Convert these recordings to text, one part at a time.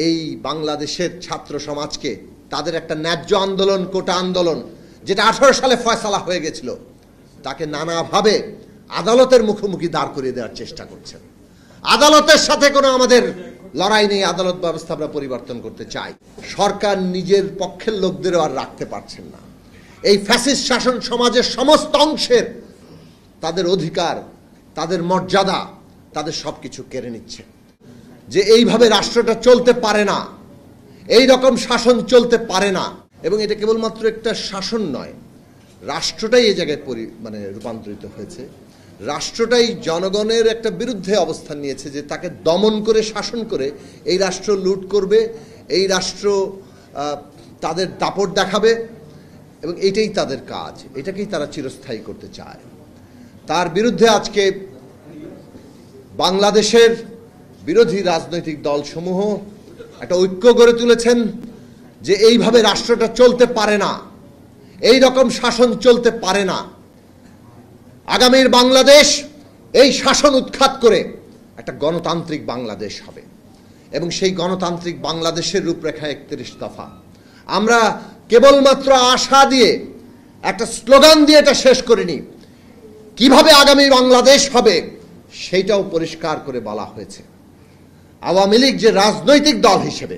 এই বাংলাদেশের ছাত্র সমাজকে তাদের একটা ন্যায্য আন্দোলন, কোটা আন্দোলন, যেটা 18 সালে ফয়সালা হয়ে গেছিল, তাকে নানাভাবে আদালতের মুখোমুখি দাঁড় করিয়ে দেওয়ার চেষ্টা করছেন। আদালতের সাথে কোনো আমাদের লড়াই নেই, আদালত ব্যবস্থা আমরা পরিবর্তন করতে চাই। সরকার নিজের পক্ষের লোকদেরও আর রাখতে পারছেন না। এই ফ্যাসিস্ট শাসন সমাজের সমস্ত অংশের তাদের অধিকার, তাদের মর্যাদা, তাদের সবকিছু কেড়ে নিচ্ছে। যে এইভাবে রাষ্ট্রটা চলতে পারে না, এই রকম শাসন চলতে পারে না। এবং এটা কেবলমাত্র একটা শাসন নয়, রাষ্ট্রটাই এই জায়গায় রূপান্তরিত হয়েছে। রাষ্ট্রটাই জনগণের একটা বিরুদ্ধে অবস্থান নিয়েছে, যে তাকে দমন করে, শাসন করে এই রাষ্ট্র লুট করবে, এই রাষ্ট্র তাদের দাপট দেখাবে, এবং এটাই তাদের কাজ, এটাকেই তারা চিরস্থায়ী করতে চায়। তার বিরুদ্ধে আজকে বাংলাদেশের বিরোধী রাজনৈতিক দলসমূহ একটা ঐক্য গড়ে তুলেছেন, যে এইভাবে রাষ্ট্রটা চলতে পারে না, এই রকম শাসন চলতে পারে না। আগামীর বাংলাদেশ এই শাসন উৎখাত করে একটা গণতান্ত্রিক বাংলাদেশ হবে, এবং সেই গণতান্ত্রিক বাংলাদেশের রূপরেখা 31 দফা। আমরা কেবলমাত্র আশা দিয়ে, একটা স্লোগান দিয়ে এটা শেষ করিনি। কিভাবে আগামী বাংলাদেশ হবে সেইটাও পরিষ্কার করে বলা হয়েছে। আওয়ামী লীগ যে রাজনৈতিক দল হিসেবে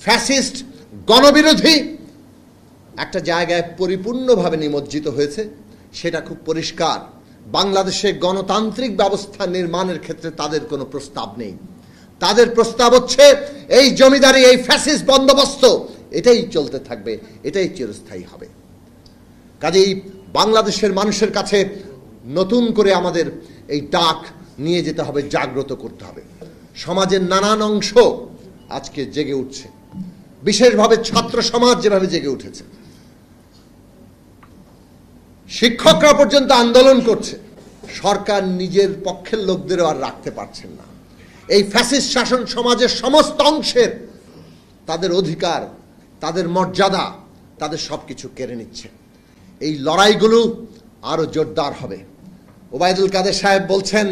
ফ্যাসিস্ট, গণবিরোধী একটা জায়গায় পরিপূর্ণভাবে নিমজ্জিত হয়েছে, সেটা খুব পরিষ্কার। বাংলাদেশে গণতান্ত্রিক ব্যবস্থা নির্মাণের ক্ষেত্রে তাদের কোনো প্রস্তাব নেই। তাদের প্রস্তাব হচ্ছে এই জমিদারি, এই ফ্যাসিস্ট বন্দোবস্ত, এটাই চলতে থাকবে, এটাই চিরস্থায়ী হবে। কাজেই বাংলাদেশের মানুষের কাছে নতুন করে আমাদের এই ডাক নিয়ে যেতে হবে, জাগ্রত করতে হবে। সমাজের নানান অংশ আজকে জেগে উঠছে, বিশেষভাবে ছাত্র সমাজ যেভাবে জেগে উঠেছে, শিক্ষকরা পর্যন্ত আন্দোলন করছে। সরকার নিজের পক্ষের লোকদেরও আর রাখতে পারছেন না। এই ফ্যাসিস্ট শাসন সমাজের সমস্ত অংশের তাদের অধিকার, তাদের মর্যাদা, তাদের সবকিছু কেড়ে নিচ্ছে। এই লড়াইগুলো আরো জোরদার হবে। ওবায়দুল কাদের সাহেব বলছেন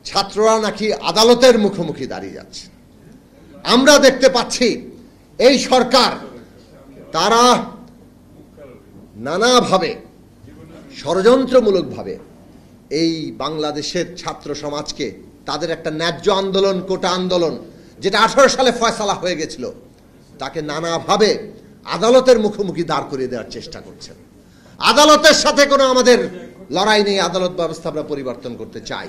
ছাত্ররা নাকি আদালতের মুখোমুখি দাঁড়িয়ে যাচ্ছে। আমরা দেখতে পাচ্ছি এই সরকার, তারা নানাভাবে ষড়যন্ত্রমূলকভাবে এই বাংলাদেশের ছাত্র সমাজকে তাদের একটা ন্যায্য আন্দোলন, কোটা আন্দোলন, যেটা 18 সালে ফয়সালা হয়ে গেছিল, তাকে নানাভাবে আদালতের মুখোমুখি দাঁড় করিয়ে দেওয়ার চেষ্টা করছেন। আদালতের সাথে কোনো আমাদের লড়াই নেই, আদালত ব্যবস্থা আমরা পরিবর্তন করতে চাই।